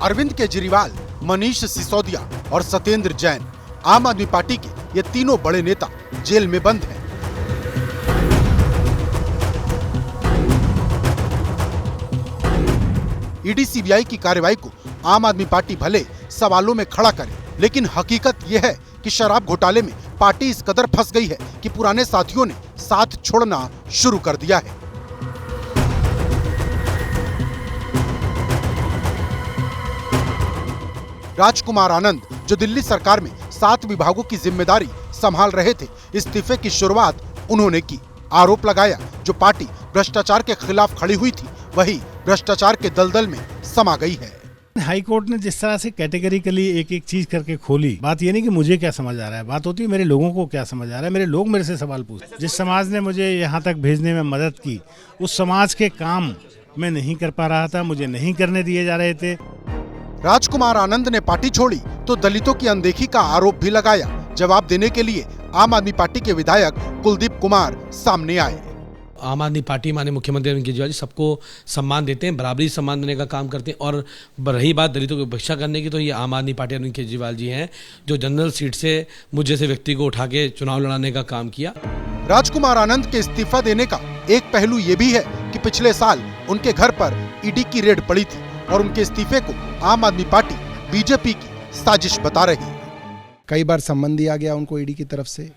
अरविंद केजरीवाल, मनीष सिसोदिया और सत्येंद्र जैन, आम आदमी पार्टी के ये तीनों बड़े नेता जेल में बंद हैं। ईडी सीबीआई की कार्रवाई को आम आदमी पार्टी भले सवालों में खड़ा करे, लेकिन हकीकत यह है कि शराब घोटाले में पार्टी इस कदर फंस गई है कि पुराने साथियों ने साथ छोड़ना शुरू कर दिया है। राजकुमार आनंद, जो दिल्ली सरकार में 7 विभागों की जिम्मेदारी संभाल रहे थे, इस्तीफे की शुरुआत उन्होंने की। आरोप लगाया जो पार्टी भ्रष्टाचार के खिलाफ खड़ी हुई थी, वही भ्रष्टाचार के दलदल में समा गई है। हाई कोर्ट ने जिस तरह से कैटेगरिकली एक एक चीज करके खोली, बात ये नहीं कि मुझे क्या समझ आ रहा है, बात होती है मेरे लोगों को क्या समझ आ रहा है। मेरे लोग मेरे से सवाल पूछते, जिस समाज ने मुझे यहाँ तक भेजने में मदद की, उस समाज के काम मैं नहीं कर पा रहा था, मुझे नहीं करने दिए जा रहे थे। राजकुमार आनंद ने पार्टी छोड़ी तो दलितों की अनदेखी का आरोप भी लगाया। जवाब देने के लिए आम आदमी पार्टी के विधायक कुलदीप कुमार सामने आए। आम आदमी पार्टी माननीय मुख्यमंत्री अरविंद केजरीवाल जी सबको सम्मान देते हैं, बराबरी सम्मान देने का काम करते हैं। और रही बात दलितों की उपेक्षा करने की, तो ये आम आदमी पार्टी अरविंद केजरीवाल जी हैं जो जनरल सीट से मुझ जैसे व्यक्ति को उठा के चुनाव लड़ाने का काम किया। राजकुमार आनंद के इस्तीफा देने का एक पहलू ये भी है कि पिछले साल उनके घर पर ईडी की रेड पड़ी थी और उनके इस्तीफे को आम आदमी पार्टी बीजेपी की साजिश बता रही है। कई बार सम्मन दिया गया उनको ईडी की तरफ से,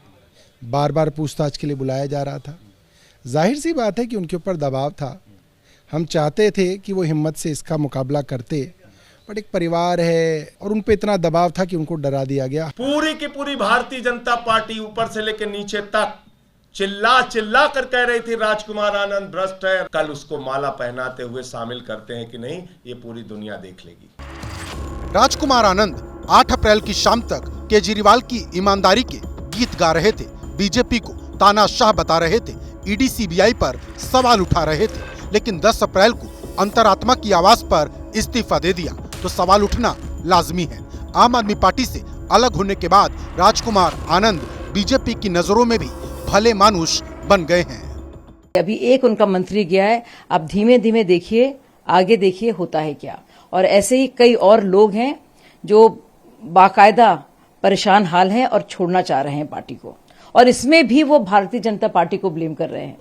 बार बार पूछताछ के लिए बुलाया जा रहा था। जाहिर सी बात है कि उनके ऊपर दबाव था। हम चाहते थे कि वो हिम्मत से इसका मुकाबला करते, बट एक परिवार है और उन पे इतना दबाव था कि उनको डरा दिया गया। पूरी की पूरी भारतीय जनता पार्टी ऊपर से लेकर नीचे तक चिल्ला चिल्ला कर कह रही थी राजकुमार आनंद भ्रष्ट है। कल उसको माला पहनाते हुए शामिल करते हैं कि नहीं, ये पूरी दुनिया देख लेगी। राजकुमार आनंद 8 अप्रैल की शाम तक केजरीवाल की ईमानदारी के गीत गा रहे थे, बीजेपी को तानाशाह बता रहे थे, ईडी सीबीआई पर सवाल उठा रहे थे, लेकिन 10 अप्रैल को अंतरात्मा की आवाज पर इस्तीफा दे दिया तो सवाल उठना लाजमी है। आम आदमी पार्टी से अलग होने के बाद राजकुमार आनंद बीजेपी की नजरों में भी भले मानुष बन गए हैं। अभी एक उनका मंत्री गया है, अब धीमे धीमे देखिए, आगे देखिए होता है क्या। और ऐसे ही कई और लोग हैं जो बाकायदा परेशान हाल हैं और छोड़ना चाह रहे हैं पार्टी को, और इसमें भी वो भारतीय जनता पार्टी को ब्लेम कर रहे हैं।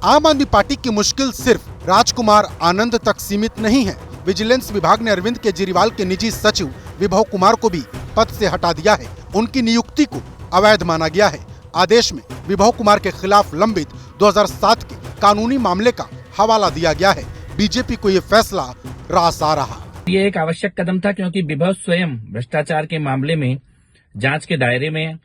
आम आदमी पार्टी की मुश्किल सिर्फ राजकुमार आनंद तक सीमित नहीं है। विजिलेंस विभाग ने अरविंद केजरीवाल के निजी सचिव विभव कुमार को भी पद से हटा दिया है। उनकी नियुक्ति को अवैध माना गया है। आदेश में विभव कुमार के खिलाफ लंबित 2007 के कानूनी मामले का हवाला दिया गया है। बीजेपी को ये फैसला रास आ रहा। ये एक आवश्यक कदम था क्योंकि विभव स्वयं भ्रष्टाचार के मामले में जांच के दायरे में,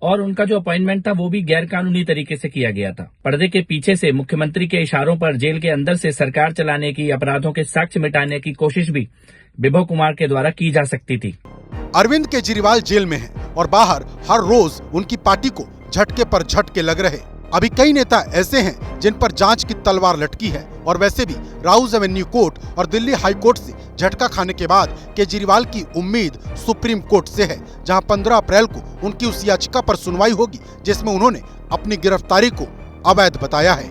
और उनका जो अपॉइंटमेंट था वो भी गैर कानूनी तरीके से किया गया था। पर्दे के पीछे से मुख्यमंत्री के इशारों पर जेल के अंदर से सरकार चलाने की, अपराधों के साक्ष्य मिटाने की कोशिश भी विभव कुमार के द्वारा की जा सकती थी। अरविंद केजरीवाल जेल में हैं और बाहर हर रोज उनकी पार्टी को झटके पर झटके लग रहे। अभी कई नेता ऐसे हैं जिन पर जांच की तलवार लटकी है, और वैसे भी राउज एवेन्यू कोर्ट और दिल्ली हाई कोर्ट से झटका खाने के बाद केजरीवाल की उम्मीद सुप्रीम कोर्ट से है, जहां 15 अप्रैल को उनकी उस याचिका पर सुनवाई होगी जिसमें उन्होंने अपनी गिरफ्तारी को अवैध बताया है।